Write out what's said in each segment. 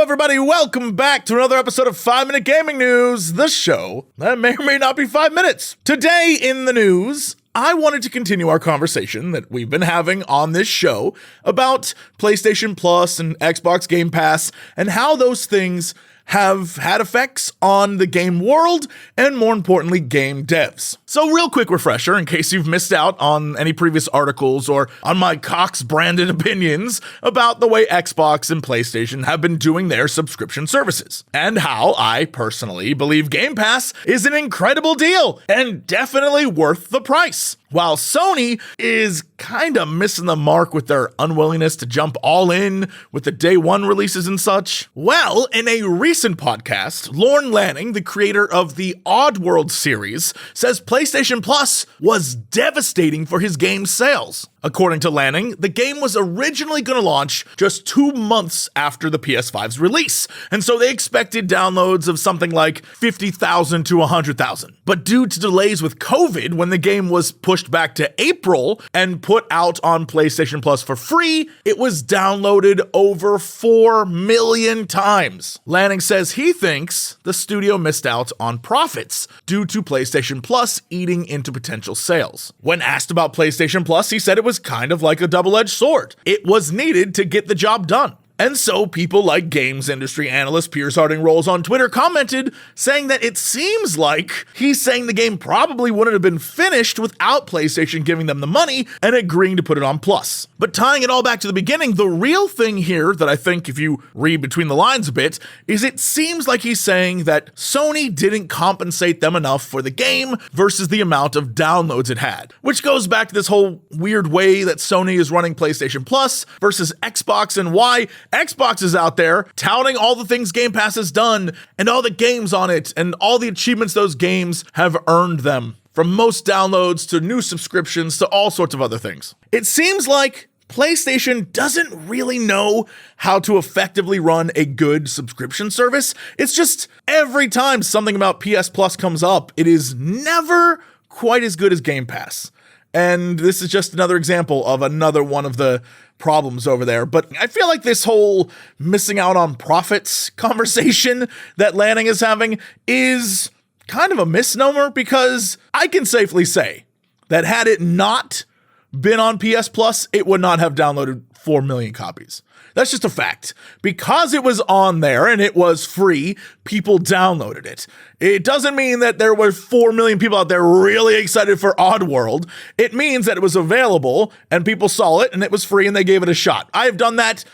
Hello, everybody. Welcome back to another episode of 5 Minute Gaming News, the show that may or may not be 5 minutes. Today in the news, I wanted to continue our conversation that we've been having on this show about PlayStation Plus and Xbox Game Pass and how those things have had effects on the game world and, more importantly, game devs. So real quick refresher in case you've missed out on any previous articles or on my Cox branded opinions about the way Xbox and PlayStation have been doing their subscription services and how I personally believe Game Pass is an incredible deal and definitely worth the price. While Sony is kind of missing the mark with their unwillingness to jump all in with the day one releases and such. Well, in a recent podcast, Lorne Lanning, the creator of the Oddworld series, says PlayStation Plus was devastating for his game's sales. According to Lanning, the game was originally going to launch just 2 months after the PS5's release, and so they expected downloads of something like 50,000 to 100,000. But due to delays with COVID, when the game was pushed back to April and put out on PlayStation Plus for free, it was downloaded over 4 million times. Lanning says he thinks the studio missed out on profits due to PlayStation Plus eating into potential sales. When asked about PlayStation Plus, he said it was kind of like a double-edged sword. It was needed to get the job done. And so people like games industry analyst Piers Harding Rolls on Twitter commented saying that it seems like he's saying the game probably wouldn't have been finished without PlayStation giving them the money and agreeing to put it on Plus. But tying it all back to the beginning, the real thing here that I think if you read between the lines a bit is it seems like he's saying that Sony didn't compensate them enough for the game versus the amount of downloads it had, which goes back to this whole weird way that Sony is running PlayStation Plus versus Xbox and why Xbox is out there touting all the things Game Pass has done and all the games on it and all the achievements those games have earned them, from most downloads to new subscriptions to all sorts of other things. It seems like PlayStation doesn't really know how to effectively run a good subscription service. It's just every time something about PS Plus comes up, it is never quite as good as Game Pass. And this is just another example of another one of the problems over there. But I feel like this whole missing out on profits conversation that Lanning is having is kind of a misnomer, because I can safely say that had it not been on PS Plus, it would not have downloaded 4 million copies. That's just a fact. Because it was on there and it was free, people downloaded it. It doesn't mean that there were 4 million people out there really excited for Oddworld. It means that it was available and people saw it and it was free and they gave it a shot. I have done that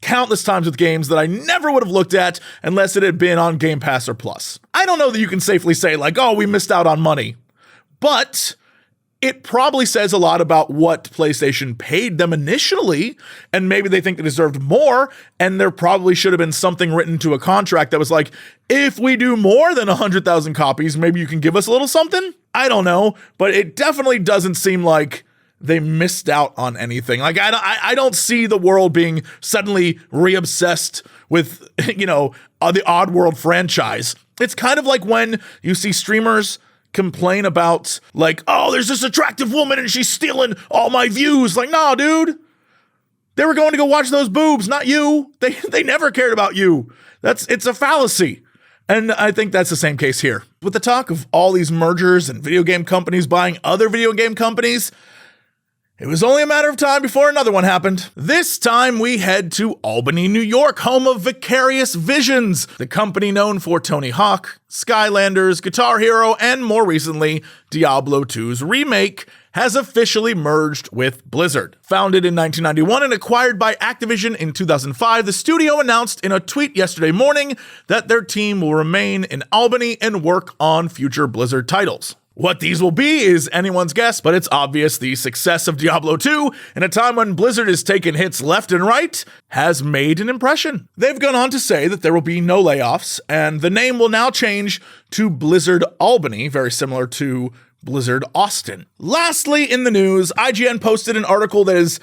countless times with games that I never would have looked at unless it had been on Game Pass or Plus. I don't know that you can safely say like, oh, we missed out on money, but it probably says a lot about what PlayStation paid them initially, and maybe they think they deserved more, and there probably should have been something written to a contract that was like, if we do more than 100,000 copies, maybe you can give us a little something? I don't know, but it definitely doesn't seem like they missed out on anything. Like, I don't see the world being suddenly re-obsessed with, the Oddworld franchise. It's kind of like when you see streamers complain about like, oh, there's this attractive woman and she's stealing all my views. Like, nah, dude, they were going to go watch those boobs, not you. They never cared about you. It's a fallacy. And I think that's the same case here. With the talk of all these mergers and video game companies buying other video game companies, it was only a matter of time before another one happened. This time we head to Albany, New York, home of Vicarious Visions, the company known for Tony Hawk, Skylanders, Guitar Hero, and more recently, Diablo 2's remake, has officially merged with Blizzard. Founded in 1991 and acquired by Activision in 2005, the studio announced in a tweet yesterday morning that their team will remain in Albany and work on future Blizzard titles. What these will be is anyone's guess, but it's obvious the success of Diablo 2, in a time when Blizzard is taking hits left and right, has made an impression. They've gone on to say that there will be no layoffs, and the name will now change to Blizzard Albany, very similar to Blizzard Austin. Lastly, in the news, IGN posted an article that is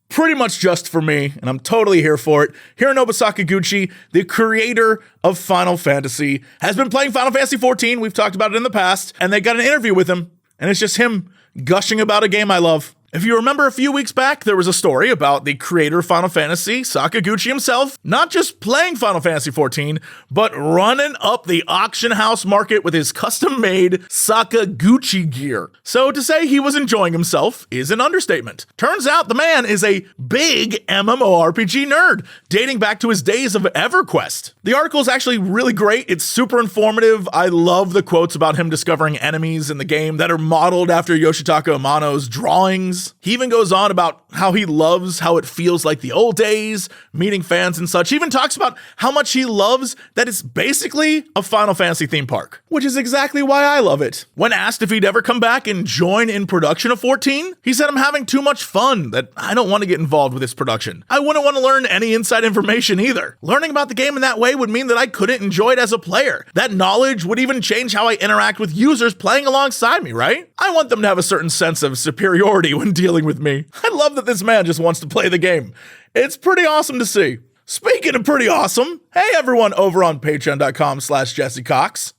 pretty much just for me, and I'm totally here for it. Hironobu Sakaguchi, the creator of Final Fantasy, has been playing Final Fantasy XIV. We've talked about it in the past, and they got an interview with him, and it's just him gushing about a game I love. If you remember a few weeks back, there was a story about the creator of Final Fantasy, Sakaguchi himself, not just playing Final Fantasy XIV, but running up the auction house market with his custom-made Sakaguchi gear. So to say he was enjoying himself is an understatement. Turns out the man is a big MMORPG nerd, dating back to his days of EverQuest. The article is actually really great. It's super informative. I love the quotes about him discovering enemies in the game that are modeled after Yoshitaka Amano's drawings. He even goes on about how he loves how it feels like the old days, meeting fans and such. He even talks about how much he loves that it's basically a Final Fantasy theme park, which is exactly why I love it. When asked if he'd ever come back and join in production of 14, he said, "I'm having too much fun that I don't want to get involved with this production. I wouldn't want to learn any inside information either. Learning about the game in that way would mean that I couldn't enjoy it as a player. That knowledge would even change how I interact with users playing alongside me, right? I want them to have a certain sense of superiority when dealing with me." I love that this man just wants to play the game. It's pretty awesome to see. Speaking of pretty awesome, hey everyone over on patreon.com/Jesse Cox.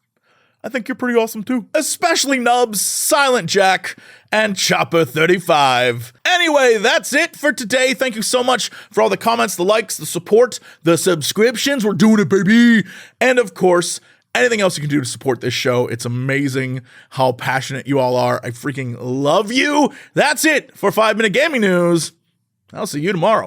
I think you're pretty awesome too. Especially Nubs, Silent Jack, and Chopper35. Anyway, that's it for today. Thank you so much for all the comments, the likes, the support, the subscriptions. We're doing it, baby. And of course, anything else you can do to support this show. It's amazing how passionate you all are. I freaking love you. That's it for 5 Minute Gaming News. I'll see you tomorrow.